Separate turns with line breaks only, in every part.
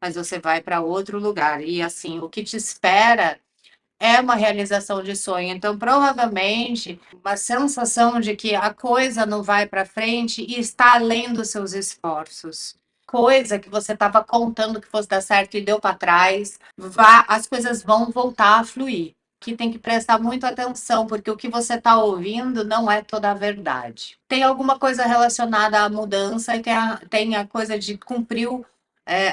mas você vai para outro lugar. E assim, o que te espera é uma realização de sonho. Então, provavelmente, uma sensação de que a coisa não vai para frente e está além dos seus esforços. Coisa que você estava contando que fosse dar certo e deu para trás, as coisas vão voltar a fluir. Que tem que prestar muito atenção, porque o que você está ouvindo não é toda a verdade. Tem alguma coisa relacionada à mudança e tem a coisa de cumprir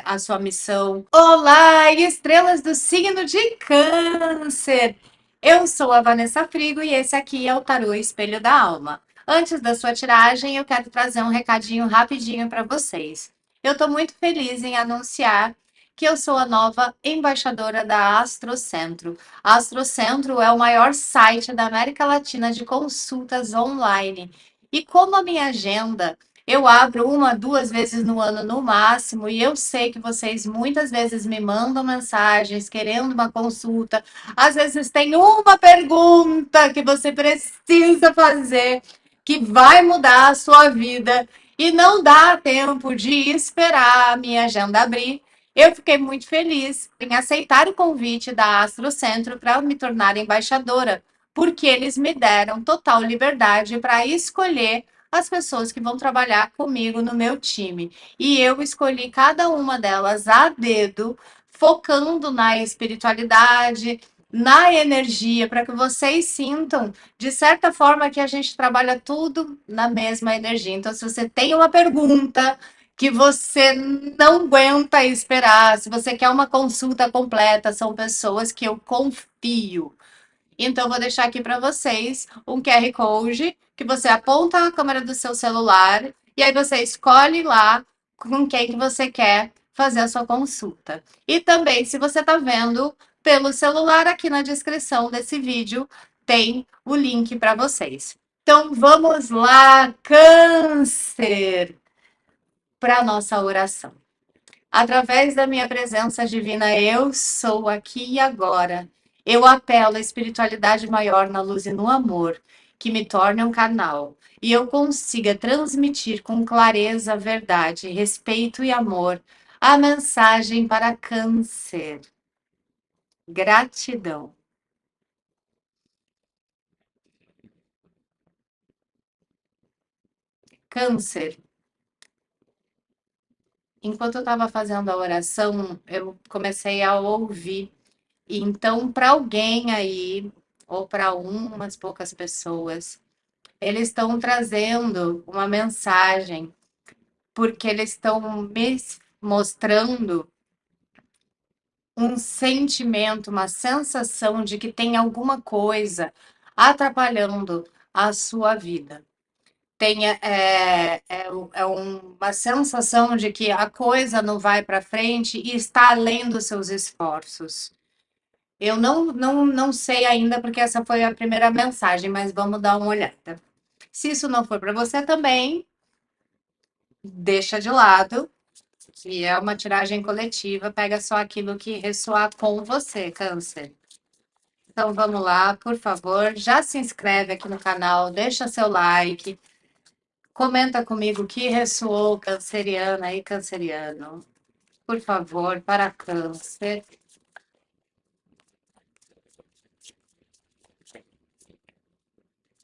a sua missão. Olá, estrelas do signo de Câncer! Eu sou a Vanessa Frigo e esse aqui é o Tarô Espelho da Alma. Antes da sua tiragem, eu quero trazer um recadinho rapidinho para vocês. Eu estou muito feliz em anunciar que eu sou a nova embaixadora da Astrocentro. A Astrocentro é o maior site da América Latina de consultas online. E como a minha agenda eu abro uma, duas vezes no ano no máximo, e eu sei que vocês muitas vezes me mandam mensagens querendo uma consulta. Às vezes tem uma pergunta que você precisa fazer que vai mudar a sua vida e não dá tempo de esperar a minha agenda abrir. Eu fiquei muito feliz em aceitar o convite da Astrocentro para me tornar embaixadora, porque eles me deram total liberdade para escolher as pessoas que vão trabalhar comigo no meu time. E eu escolhi cada uma delas a dedo, focando na espiritualidade, na energia, para que vocês sintam, de certa forma, que a gente trabalha tudo na mesma energia. Então, se você tem uma pergunta que você não aguenta esperar, se você quer uma consulta completa, são pessoas que eu confio. Então, vou deixar aqui para vocês um QR Code que você aponta a câmera do seu celular e aí você escolhe lá com quem que você quer fazer a sua consulta. E também, se você está vendo pelo celular, aqui na descrição desse vídeo tem o link para vocês. Então, vamos lá, Câncer, para a nossa oração. Através da minha presença divina, eu sou aqui e agora. Eu apelo à espiritualidade maior na luz e no amor, que me torne um canal, e eu consiga transmitir com clareza, verdade, respeito e amor a mensagem para Câncer. Gratidão. Câncer, enquanto eu estava fazendo a oração, eu comecei a ouvir. Então, para alguém aí, ou para umas poucas pessoas, eles estão trazendo uma mensagem, porque eles estão me mostrando um sentimento, uma sensação de que tem alguma coisa atrapalhando a sua vida. Tem uma sensação de que a coisa não vai para frente e está além dos seus esforços. Eu não sei ainda, porque essa foi a primeira mensagem, mas vamos dar uma olhada. Se isso não for para você também, deixa de lado, que é uma tiragem coletiva, pega só aquilo que ressoar com você, Câncer. Então vamos lá, por favor, já se inscreve aqui no canal, deixa seu like, comenta comigo o que ressoou, canceriana e canceriano. Por favor, para Câncer.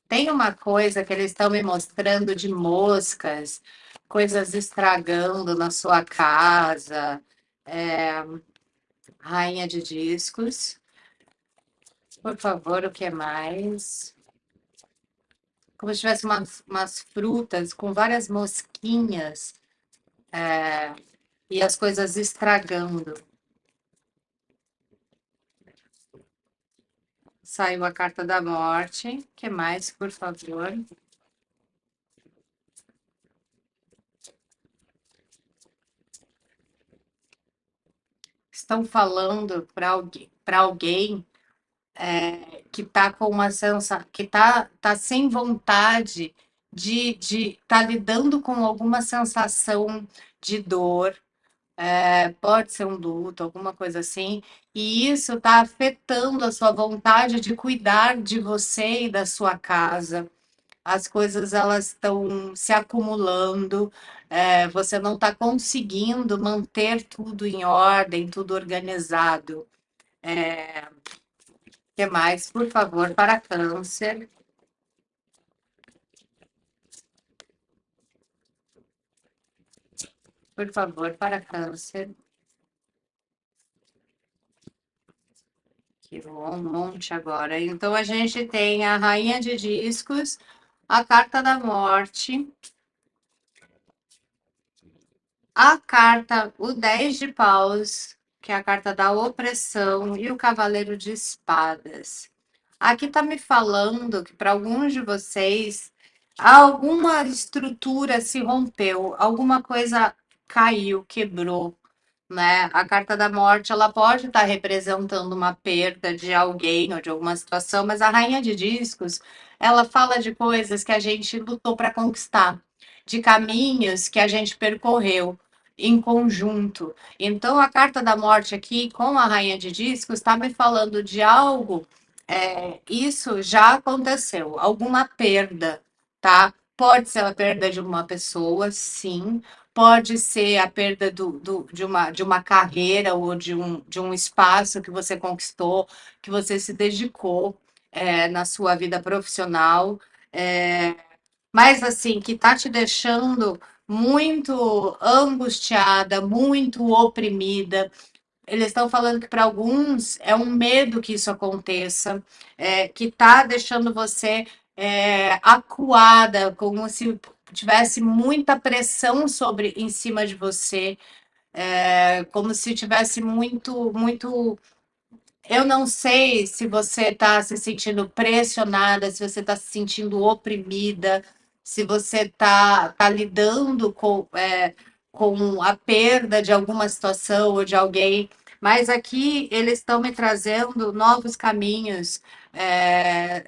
Tem uma coisa que eles estão me mostrando de moscas, coisas estragando na sua casa, é, rainha de discos. Por favor, o que mais? Como se tivesse umas frutas com várias mosquinhas e as coisas estragando. Saiu a carta da morte. O que mais, por favor? Estão falando para alguém que está com uma sensação, que tá sem vontade de tá lidando com alguma sensação de dor, pode ser um luto, alguma coisa assim, e isso está afetando a sua vontade de cuidar de você e da sua casa. as coisas elas estão se acumulando, você não está conseguindo manter tudo em ordem, tudo organizado. O que mais, por favor, para câncer? Por favor, para câncer. Que um monte agora. Então a gente tem a Rainha de Discos, a Carta da Morte, a carta, o 10 de Paus, que é a carta da opressão, e o Cavaleiro de Espadas. Aqui está me falando que para alguns de vocês alguma estrutura se rompeu, alguma coisa caiu, quebrou, né? A carta da morte, ela pode estar representando uma perda de alguém ou de alguma situação, mas a rainha de discos, ela fala de coisas que a gente lutou para conquistar, de caminhos que a gente percorreu em conjunto. Então, a carta da morte aqui, com a rainha de discos, está me falando de algo, isso já aconteceu, alguma perda, tá? Pode ser a perda de uma pessoa, sim, pode ser a perda de uma carreira ou de um espaço que você conquistou, que você se dedicou na sua vida profissional, é, mas assim, que está te deixando muito angustiada, muito oprimida. Eles estão falando que para alguns é um medo que isso aconteça, que está deixando você acuada, como se tivesse muita pressão sobre em cima de você, como se tivesse muito. Eu não sei se você está se sentindo pressionada, se você está se sentindo oprimida, se você está lidando com a perda de alguma situação ou de alguém, mas aqui eles estão me trazendo novos caminhos,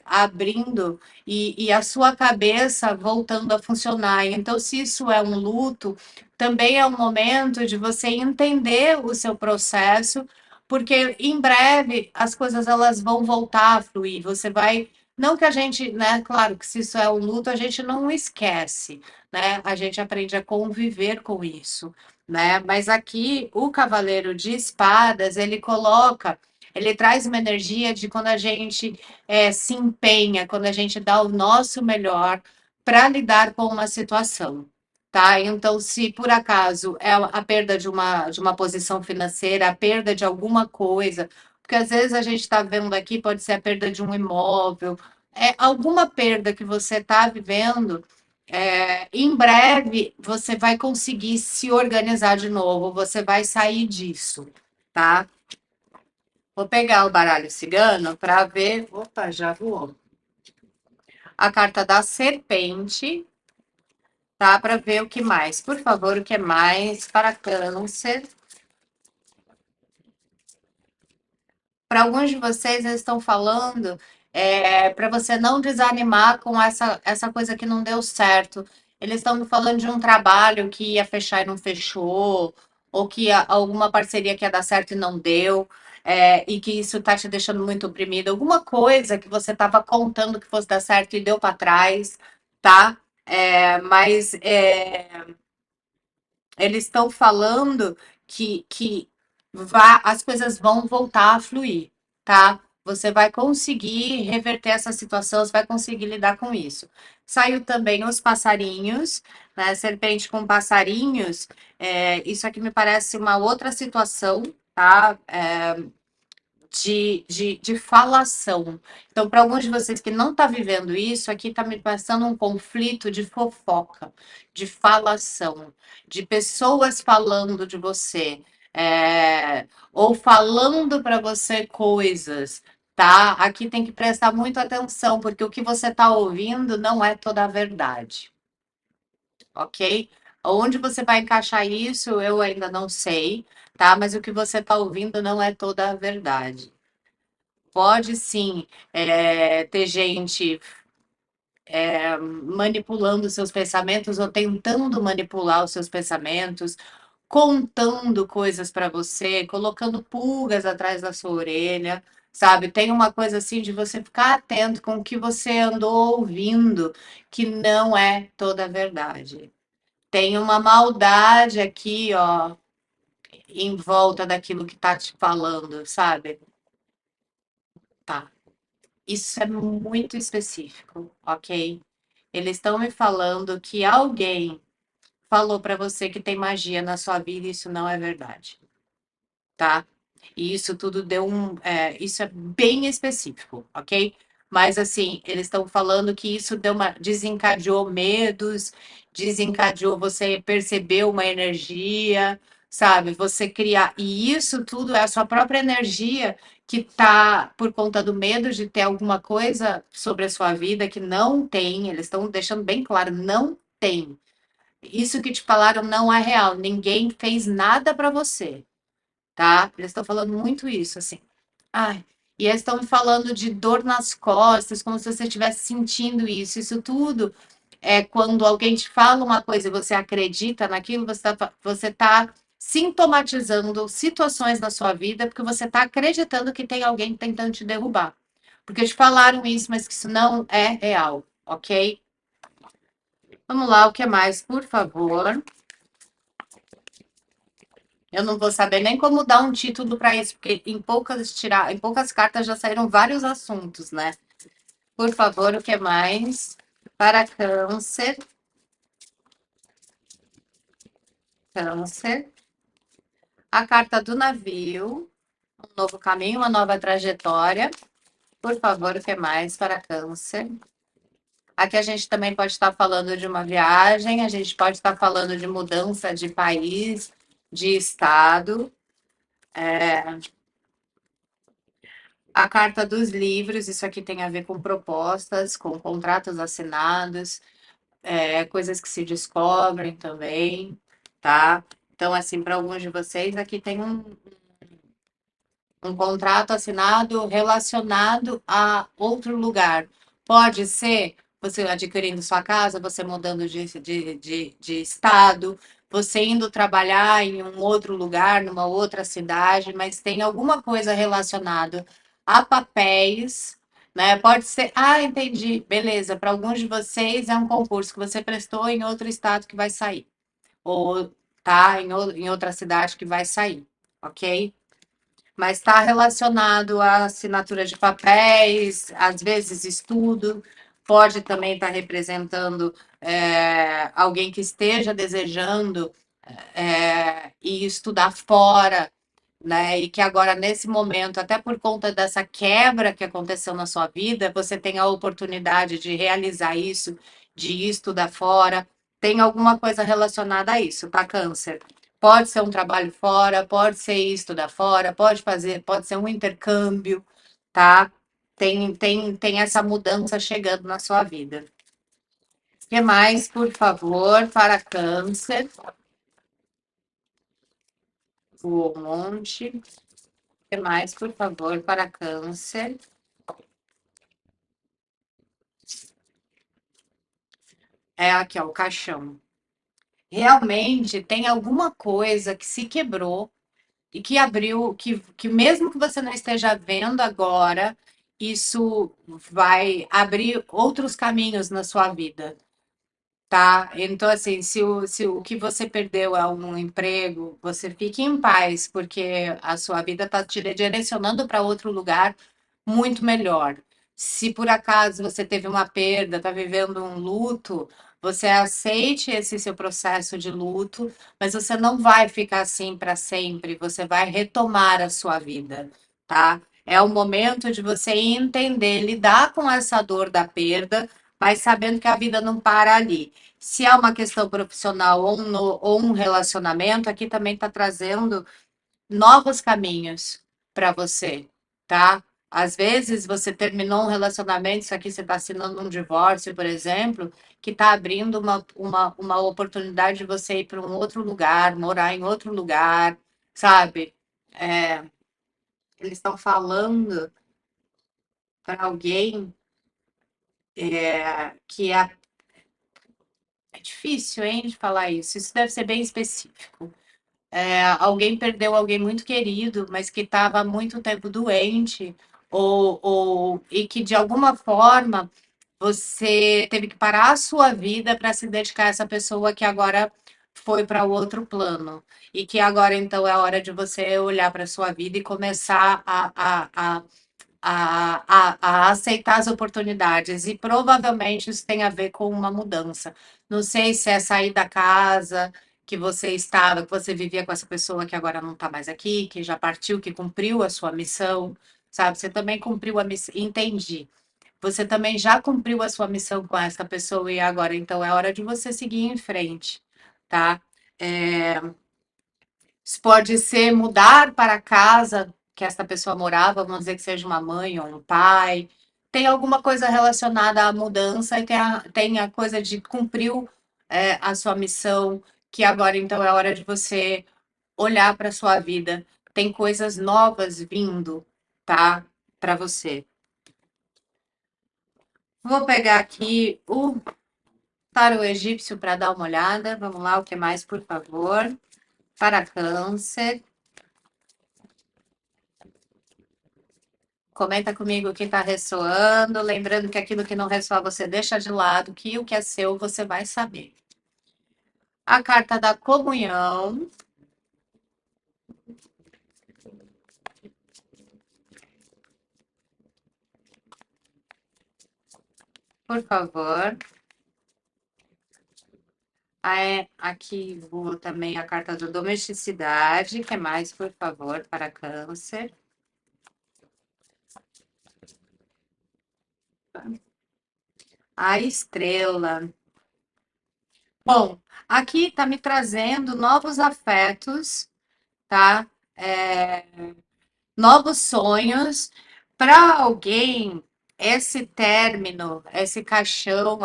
abrindo e a sua cabeça voltando a funcionar. Então, se isso é um luto, também é um momento de você entender o seu processo porque em breve as coisas elas vão voltar a fluir. Você vai, não que a gente, né? Claro que se isso é um luto, a gente não esquece, né? A gente aprende a conviver com isso, né? Mas aqui o Cavaleiro de Espadas ele coloca, ele traz uma energia de quando a gente se empenha, quando a gente dá o nosso melhor para lidar com uma situação. Tá? Então, se por acaso é a perda de uma posição financeira, a perda de alguma coisa, porque às vezes a gente está vendo aqui, pode ser a perda de um imóvel, alguma perda que você está vivendo, em breve você vai conseguir se organizar de novo, você vai sair disso, tá? Vou pegar o baralho cigano para ver. Opa, já voou. A carta da serpente. Tá, para ver o que mais. Por favor, o que mais para câncer? Para alguns de vocês, eles estão falando para você não desanimar com essa coisa que não deu certo. Eles estão me falando de um trabalho que ia fechar e não fechou, ou que alguma parceria que ia dar certo e não deu, e que isso está te deixando muito oprimido. Alguma coisa que você estava contando que fosse dar certo e deu para trás, tá? Mas eles estão falando que as coisas vão voltar a fluir, tá? Você vai conseguir reverter essa situação, você vai conseguir lidar com isso. Saiu também os passarinhos, né? Serpente com passarinhos. Isso aqui me parece uma outra situação, tá? De falação. Então, para alguns de vocês que não estão vivendo isso, aqui está me passando um conflito de fofoca, de falação, de pessoas falando de você, ou falando para você coisas, tá? Aqui tem que prestar muito atenção, porque o que você está ouvindo não é toda a verdade, ok? Onde você vai encaixar isso, eu ainda não sei, tá? Mas o que você está ouvindo não é toda a verdade. Pode sim, ter gente manipulando seus pensamentos ou tentando manipular os seus pensamentos, contando coisas para você, colocando pulgas atrás da sua orelha, sabe? Tem uma coisa assim de você ficar atento com o que você andou ouvindo, que não é toda a verdade. Tem uma maldade aqui, ó, em volta daquilo que tá te falando, sabe? Tá. Isso é muito específico, ok? Eles estão me falando que alguém falou para você que tem magia na sua vida e isso não é verdade, tá? E isso tudo deu isso é bem específico, ok? Mas assim, eles estão falando que isso desencadeou medos, desencadeou você perceber uma energia, sabe? Você criar. E isso tudo é a sua própria energia que tá por conta do medo de ter alguma coisa sobre a sua vida que não tem. Eles estão deixando bem claro, não tem. Isso que te falaram não é real. Ninguém fez nada para você, tá? Eles estão falando muito isso, assim. Ai, e eles estão falando de dor nas costas, como se você estivesse sentindo isso. Isso tudo é quando alguém te fala uma coisa e você acredita naquilo, você tá sintomatizando situações na sua vida porque você está acreditando que tem alguém tentando te derrubar. Porque te falaram isso, mas que isso não é real, ok? Vamos lá, o que mais, por favor? Eu não vou saber nem como dar um título para isso, porque em poucas cartas já saíram vários assuntos, né? Por favor, o que mais? Para câncer, câncer. A carta do navio, um novo caminho, uma nova trajetória. Por favor, o que mais para câncer? Aqui a gente também pode estar falando de uma viagem, a gente pode estar falando de mudança de país, de estado. A carta dos livros, isso aqui tem a ver com propostas, com contratos assinados, coisas que se descobrem também, tá? Então, assim, para alguns de vocês, aqui tem um contrato assinado relacionado a outro lugar. Pode ser você adquirindo sua casa, você mudando de estado, você indo trabalhar em um outro lugar, numa outra cidade, mas tem alguma coisa relacionada a papéis, né? Pode ser, ah, entendi, beleza. Para alguns de vocês é um concurso que você prestou em outro estado que vai sair, ou tá em outra cidade que vai sair, ok? Mas está relacionado à assinatura de papéis, às vezes estudo, pode também estar representando alguém que esteja desejando ir estudar fora, né? E que agora, nesse momento, até por conta dessa quebra que aconteceu na sua vida, você tem a oportunidade de realizar isso, de ir estudar fora. Tem alguma coisa relacionada a isso, tá, Câncer? Pode ser um trabalho fora, pode ser ir estudar fora, pode ser um intercâmbio, tá? Tem essa mudança chegando na sua vida. O que mais, por favor, para Câncer? O monte. O que mais, por favor, para Câncer? É aqui, ó, o caixão. Realmente tem alguma coisa que se quebrou e que abriu, que mesmo que você não esteja vendo agora, isso vai abrir outros caminhos na sua vida. Tá? Então, assim, se o que você perdeu é um emprego, você fique em paz, porque a sua vida está te direcionando para outro lugar muito melhor. Se por acaso você teve uma perda, está vivendo um luto, você aceite esse seu processo de luto, mas você não vai ficar assim para sempre, você vai retomar a sua vida, tá? É o momento de você entender, lidar com essa dor da perda, mas sabendo que a vida não para ali. Se é uma questão profissional ou um relacionamento, aqui também está trazendo novos caminhos para você, tá? Às vezes você terminou um relacionamento, isso aqui você está assinando um divórcio, por exemplo, que está abrindo uma oportunidade de você ir para um outro lugar, morar em outro lugar, sabe? É, eles estão falando para alguém que é difícil, hein, de falar isso. Isso deve ser bem específico. Alguém perdeu alguém muito querido, mas que estava há muito tempo doente, e que de alguma forma você teve que parar a sua vida para se dedicar a essa pessoa que agora foi para o outro plano. E que agora, então, é hora de você olhar para a sua vida e começar a aceitar as oportunidades. E provavelmente isso tem a ver com uma mudança. Não sei se é sair da casa que você estava, que você vivia com essa pessoa que agora não está mais aqui, que já partiu, que cumpriu a sua missão, sabe? Você também cumpriu a missão. Entendi. Você também já cumpriu a sua missão com essa pessoa e agora, então, é hora de você seguir em frente, tá? É, isso pode ser mudar para a casa que essa pessoa morava, vamos dizer que seja uma mãe ou um pai. Tem alguma coisa relacionada à mudança e tem a coisa de cumpriu, a sua missão, que agora, então, é hora de você olhar para a sua vida. Tem coisas novas vindo, tá? Para você. Vou pegar aqui o para o egípcio para dar uma olhada. Vamos lá, o que mais, por favor? Para câncer. Comenta comigo o que está ressoando. Lembrando que aquilo que não ressoa você deixa de lado, que o que é seu você vai saber. A carta da comunhão, por favor. Aqui vou também a carta da domesticidade. Que mais, por favor, para câncer? A estrela. Bom, aqui está me trazendo novos afetos, tá? Novos sonhos. Para alguém, esse término, esse caixão,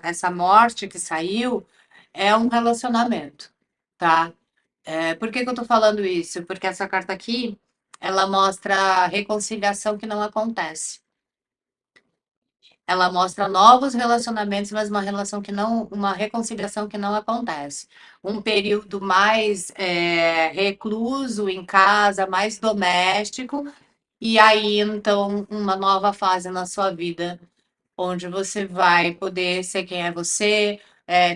essa morte que saiu, é um relacionamento, tá? Por que que eu tô falando isso? Porque essa carta aqui, ela mostra a reconciliação que não acontece. Ela mostra novos relacionamentos, mas uma relação que não, uma reconciliação que não acontece. Um período mais recluso em casa, mais doméstico, e aí então uma nova fase na sua vida onde você vai poder ser quem é você,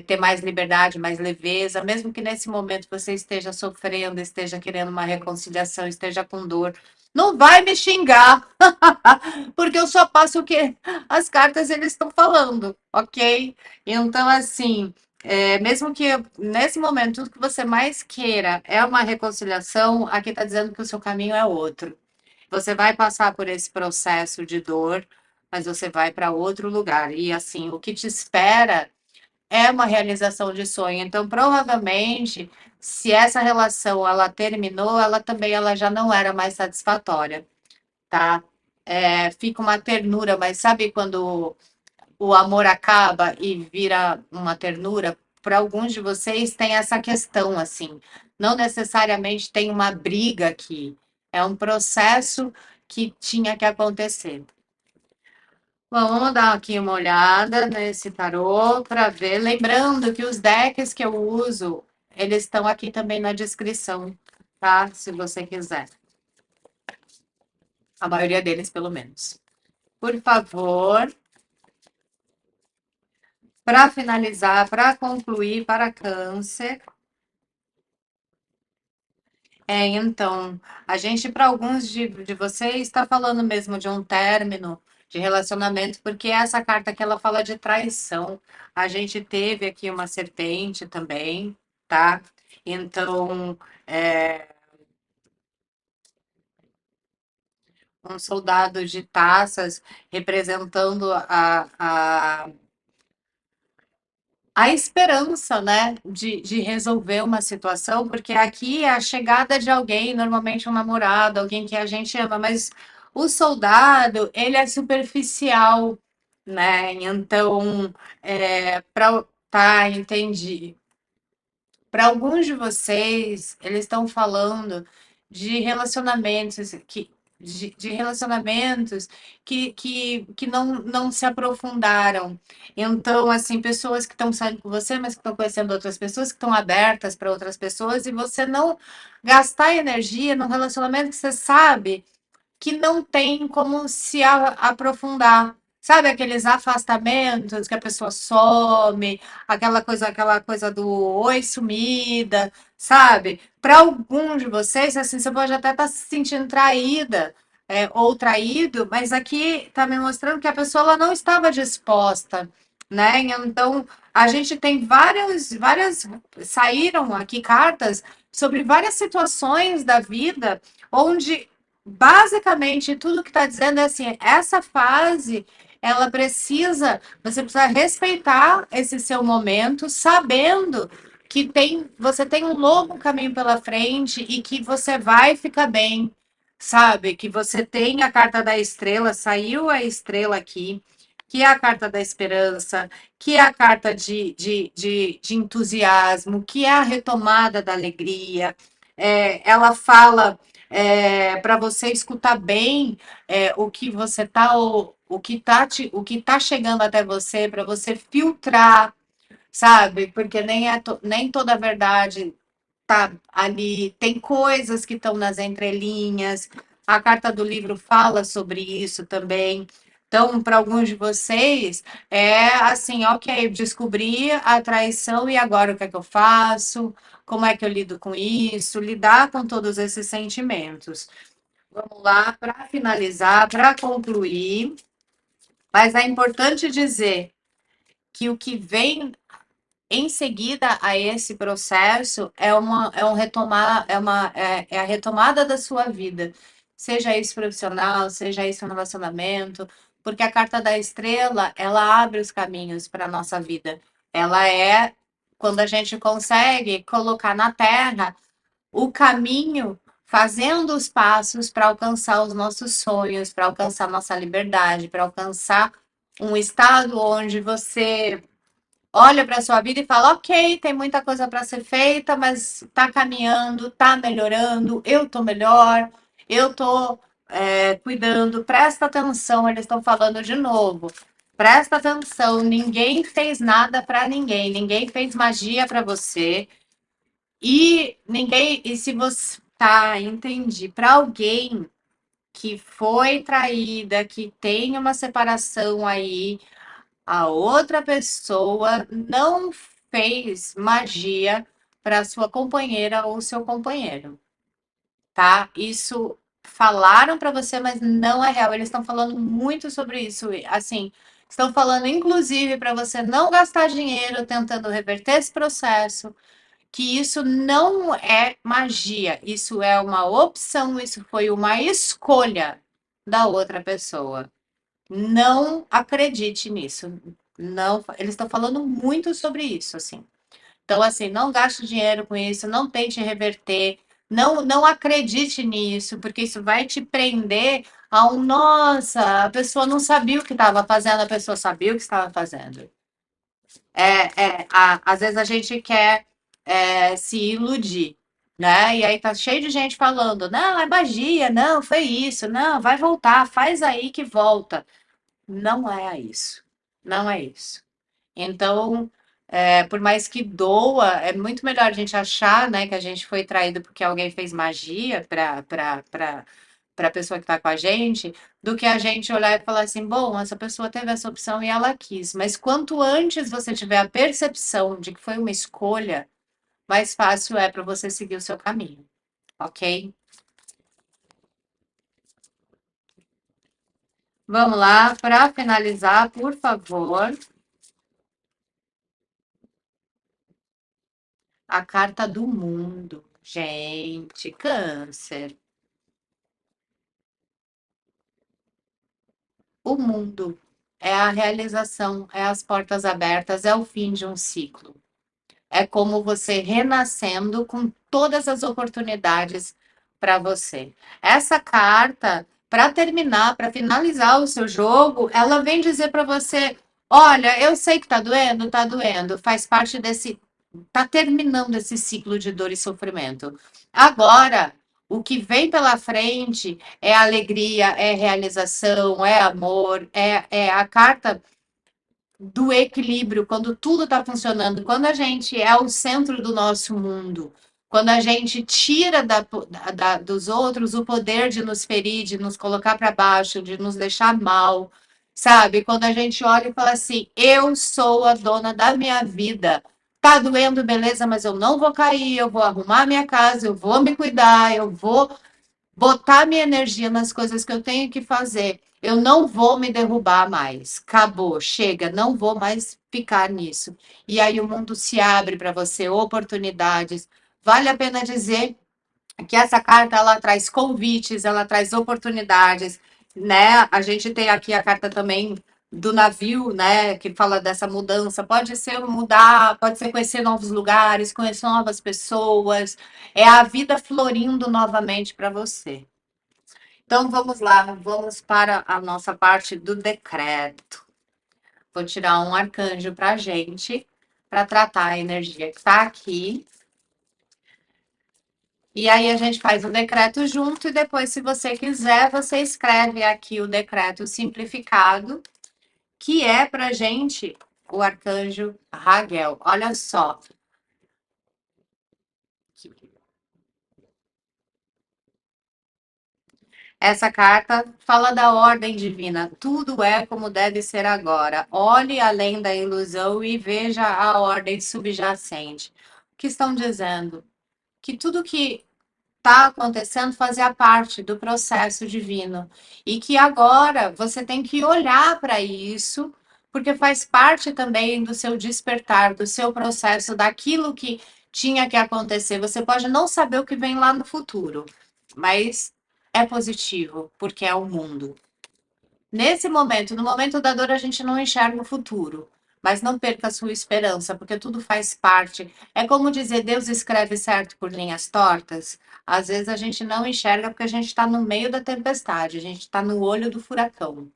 ter mais liberdade, mais leveza, mesmo que nesse momento você esteja sofrendo, esteja querendo uma reconciliação, esteja com dor. Não vai me xingar, porque eu só passo o que as cartas eles estão falando, ok? Então, assim, mesmo que nesse momento tudo que você mais queira é uma reconciliação, aqui está dizendo que o seu caminho é outro. Você vai passar por esse processo de dor, mas você vai para outro lugar. E assim, o que te espera é uma realização de sonho. Então, provavelmente, se essa relação ela terminou, ela também ela já não era mais satisfatória, tá? Fica uma ternura, mas sabe quando o amor acaba e vira uma ternura? Para alguns de vocês tem essa questão assim, não necessariamente tem uma briga aqui, é um processo que tinha que acontecer. Bom, vamos dar aqui uma olhada nesse tarô para ver. Lembrando que os decks que eu uso, eles estão aqui também na descrição, tá? Se você quiser. A maioria deles, pelo menos. Por favor, para finalizar, para concluir, para câncer. Então, a gente, para alguns de vocês, está falando mesmo de um término de relacionamento, porque essa carta que ela fala de traição. A gente teve aqui uma serpente também, tá? Então, um soldado de taças representando a esperança, né, de resolver uma situação, porque aqui é a chegada de alguém, normalmente um namorado, alguém que a gente ama, mas o soldado, ele é superficial, né? Então, tá, entendi. Para alguns de vocês, eles estão falando de relacionamentos de relacionamentos que não se aprofundaram. Então, assim, pessoas que estão saindo com você, mas que estão conhecendo outras pessoas, que estão abertas para outras pessoas, e você não gastar energia num relacionamento que você sabe que não tem como se aprofundar. Sabe aqueles afastamentos que a pessoa some, aquela coisa do oi sumida, sabe? Para alguns de vocês, assim, você pode até estar se sentindo traída, ou traído, mas aqui está me mostrando que a pessoa ela não estava disposta, né? Então, a gente tem saíram aqui cartas sobre várias situações da vida onde basicamente tudo que está dizendo é assim, essa fase você precisa respeitar esse seu momento, sabendo que você tem um longo caminho pela frente e que você vai ficar bem, sabe? Que você tem a carta da estrela, saiu a estrela aqui, que é a carta da esperança, que é a carta de entusiasmo, que é a retomada da alegria. Ela fala para você escutar bem o que você tá, o que tá chegando até você, para você filtrar, sabe? Porque nem toda a verdade tá ali, tem coisas que estão nas entrelinhas. A carta do livro fala sobre isso também. Então, para alguns de vocês, é assim, ok, descobri a traição e agora o que é que eu faço? Como é que eu lido com isso? Lidar com todos esses sentimentos. Vamos lá, para finalizar, para concluir, mas é importante dizer que o que vem em seguida a esse processo é a retomada da sua vida, seja isso profissional, seja isso no relacionamento, porque a carta da estrela, ela abre os caminhos para a nossa vida. Ela é quando a gente consegue colocar na terra o caminho, fazendo os passos para alcançar os nossos sonhos, para alcançar nossa liberdade, para alcançar um estado onde você olha para a sua vida e fala: ok, tem muita coisa para ser feita, mas está caminhando, está melhorando, eu estou melhor, eu estou cuidando, presta atenção, eles estão falando de novo. Presta atenção, ninguém fez nada para ninguém, ninguém fez magia para você. E se você tá, entendi, para alguém que foi traída, que tem uma separação aí, a outra pessoa não fez magia para sua companheira ou seu companheiro, tá? Isso falaram para você, mas não é real. Eles estão falando muito sobre isso, assim, estão falando inclusive para você não gastar dinheiro tentando reverter esse processo, que isso não é magia, isso é uma opção, isso foi uma escolha da outra pessoa. Não acredite nisso. Não, eles estão falando muito sobre isso, assim. Então, assim, não gaste dinheiro com isso, não tente reverter, não acredite nisso, porque isso vai te prender a um, nossa, a pessoa não sabia o que estava fazendo, a pessoa sabia o que estava fazendo. Às vezes a gente quer se iludir, né? E aí tá cheio de gente falando, não, é magia, não, foi isso, não, vai voltar, faz aí que volta. Não é isso. Não é isso. Então, por mais que doa, é muito melhor a gente achar, né, que a gente foi traído porque alguém fez magia para a pessoa que está com a gente, do que a gente olhar e falar assim, bom, essa pessoa teve essa opção e ela quis. Mas quanto antes você tiver a percepção de que foi uma escolha, mais fácil é para você seguir o seu caminho, ok? Vamos lá, para finalizar, por favor, a carta do mundo. Gente, câncer. O mundo é a realização, é as portas abertas, é o fim de um ciclo. É como você renascendo com todas as oportunidades para você. Essa carta, para terminar, para finalizar o seu jogo, ela vem dizer para você: olha, eu sei que tá doendo, faz parte desse. Tá terminando esse ciclo de dor e sofrimento. Agora, o que vem pela frente é alegria, é realização, é amor, é a carta do equilíbrio, quando tudo está funcionando, quando a gente é o centro do nosso mundo, Quando a gente tira dos outros o poder de nos ferir, de nos colocar para baixo, de nos deixar mal, sabe? Quando a gente olha e fala assim: eu sou a dona da minha vida. Tá doendo, beleza, mas eu não vou cair, eu vou arrumar minha casa, eu vou me cuidar, eu vou botar minha energia nas coisas que eu tenho que fazer. Eu não vou me derrubar mais. Acabou, chega, não vou mais ficar nisso. E aí o mundo se abre para você, oportunidades. Vale a pena dizer que essa carta ela traz convites, ela traz oportunidades, né? A gente tem aqui a carta também do navio, né, que fala dessa mudança. Pode ser mudar, pode ser conhecer novos lugares, conhecer novas pessoas. É a vida florindo novamente para você. Então vamos lá, vamos para a nossa parte do decreto. Vou tirar um arcanjo para a gente, para tratar a energia que está aqui. E aí a gente faz o decreto junto e depois, se você quiser, você escreve aqui o decreto simplificado, que é para gente o arcanjo Raguel. Olha só. Essa carta fala da ordem divina. Tudo é como deve ser agora. Olhe além da ilusão e veja a ordem subjacente. O que estão dizendo? Que tudo que está acontecendo fazia parte do processo divino. E que agora você tem que olhar para isso, porque faz parte também do seu despertar, do seu processo, daquilo que tinha que acontecer. Você pode não saber o que vem lá no futuro, mas é positivo, porque é o mundo. Nesse momento, no momento da dor, a gente não enxerga o futuro. Mas não perca a sua esperança, porque tudo faz parte. É como dizer, Deus escreve certo por linhas tortas. Às vezes a gente não enxerga porque a gente está no meio da tempestade, a gente está no olho do furacão.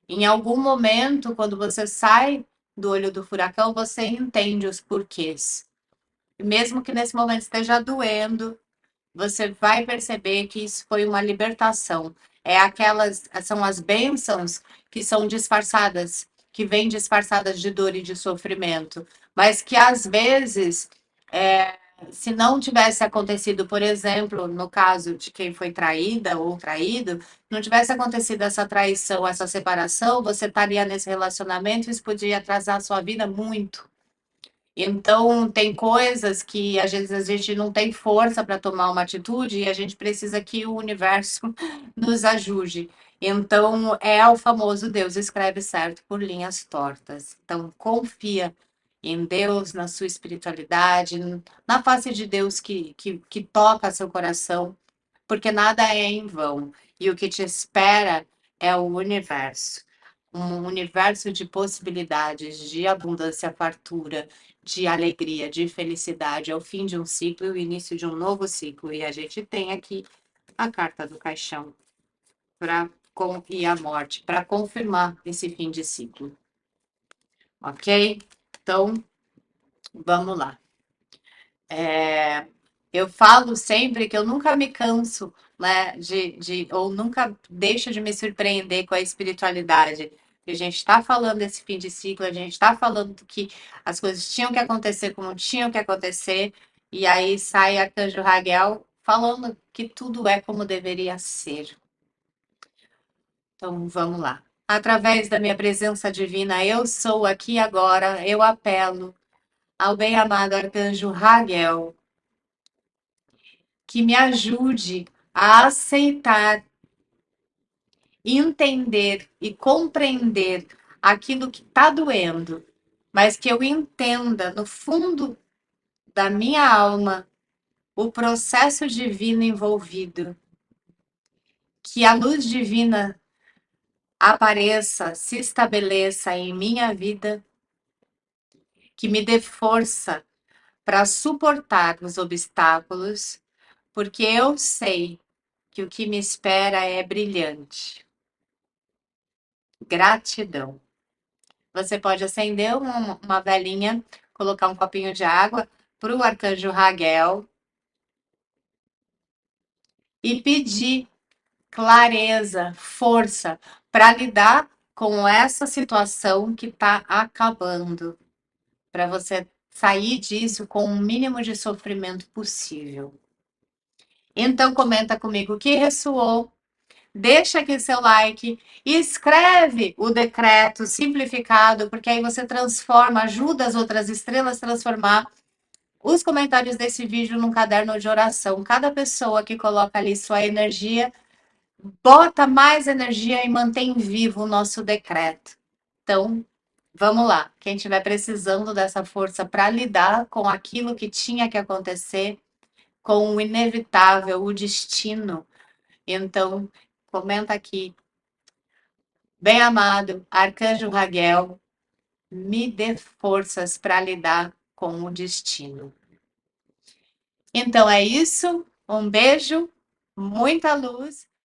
Em algum momento, quando você sai do olho do furacão, você entende os porquês. Mesmo que nesse momento esteja doendo, você vai perceber que isso foi uma libertação. São as bênçãos que são disfarçadas, que vêm disfarçadas de dor e de sofrimento, mas que às vezes, é, se não tivesse acontecido, por exemplo, no caso de quem foi traída ou traído, não tivesse acontecido essa traição, essa separação, você estaria nesse relacionamento e isso podia atrasar a sua vida muito. Então, tem coisas que às vezes a gente não tem força para tomar uma atitude e a gente precisa que o universo nos ajude. Então, é o famoso Deus escreve certo por linhas tortas. Então, confia em Deus, na sua espiritualidade, na face de Deus que toca seu coração, porque nada é em vão. E o que te espera é o universo. Um universo de possibilidades, de abundância, fartura, de alegria, de felicidade. É o fim de um ciclo e o início de um novo ciclo. E a gente tem aqui a carta do caixão e a morte para confirmar esse fim de ciclo. Ok? Então, vamos lá. Eu falo sempre que eu nunca me canso, né, ou nunca deixo de me surpreender com a espiritualidade. A gente está falando desse fim de ciclo, a gente está falando que as coisas tinham que acontecer como tinham que acontecer, e aí sai Arcanjo Raguel falando que tudo é como deveria ser. Então, vamos lá. Através da minha presença divina, eu sou aqui agora, eu apelo ao bem-amado Arcanjo Raguel que me ajude a aceitar, entender e compreender aquilo que está doendo, mas que eu entenda no fundo da minha alma o processo divino envolvido, que a luz divina apareça, se estabeleça em minha vida, que me dê força para suportar os obstáculos, porque eu sei que o que me espera é brilhante. Gratidão. Você pode acender uma velinha, colocar um copinho de água para o arcanjo Raguel e pedir clareza, força para lidar com essa situação que está acabando, para você sair disso com o mínimo de sofrimento possível. Então comenta comigo o que ressoou, deixa aqui seu like e escreve o decreto simplificado, porque aí você transforma, ajuda as outras estrelas a transformar os comentários desse vídeo num caderno de oração. Cada pessoa que coloca ali sua energia, bota mais energia e mantém vivo o nosso decreto. Então, vamos lá. Quem estiver precisando dessa força para lidar com aquilo que tinha que acontecer, com o inevitável, o destino, então, comenta aqui. Bem amado, Arcanjo Raguel, me dê forças para lidar com o destino. Então é isso. Um beijo, muita luz